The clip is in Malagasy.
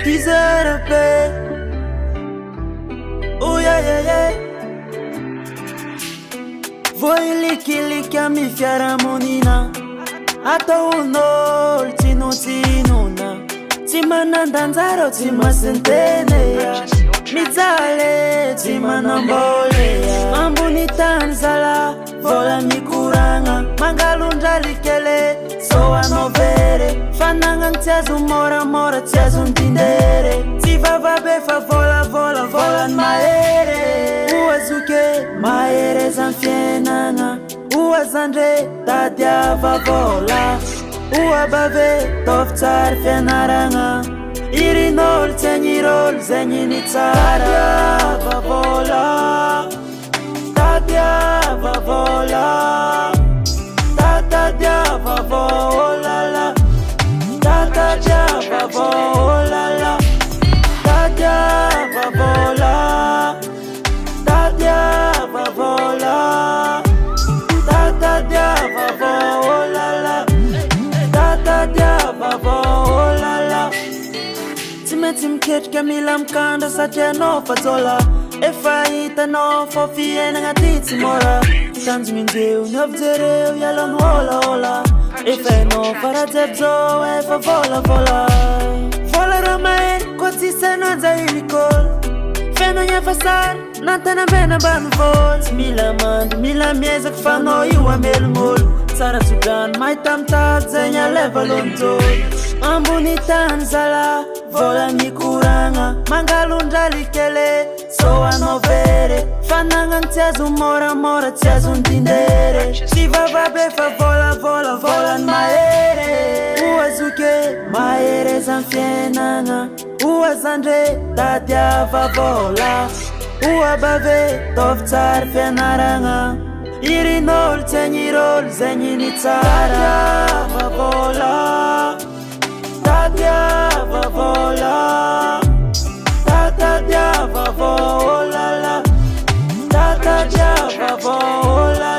deserve be. Oh yeah yeah yeah. Voi liki ami fiaramonina. Atao un'ol tino-tinona. Ti manandanzaro ti masenteneya. Mizale ti manamboleya. Ambunitan zala vola mikuranga. Mangalundra likele soa novere. Fanangang tiazu mora tiazu ndindere. Ti vavabe fa vola maere. Uazuke maere zanfienanga. Uazandre tadia vavola. Uabave toftar fianaranga. Irinol tenyirol zenyini tsara. Tadia vavola. Tadia vavola la. Tadia vavola la. Tadia vavola. Tadia vavola. Tadia vavola la. Tadia vavola la. Tim kech kamila mkanda satya no fatola. Efa ita no fofiena ngatiti mora. Tanzu mindeu nyobzereu yalon hola. Efa no paratebzo efa vola. Vola romae koti senonza ilikol. Feno nya fasar natana bena ban vot. Mila mieza kfano iwa melngol. Sara sudan mai tamta zenya level onto. Ambunitan zala vola mikuranga. Mangalundra likele soa novere. Fanangang tiazu mora tiazu ndindere. Sivavabe fa vola maere. Uazuke maere zanfienanga. Uazandre tadia vavola. Uabave toftar fianaranga. Irinol tenyirol zenyini tsara. Tadia vavola. Tadia vavola la. Tadia vavola.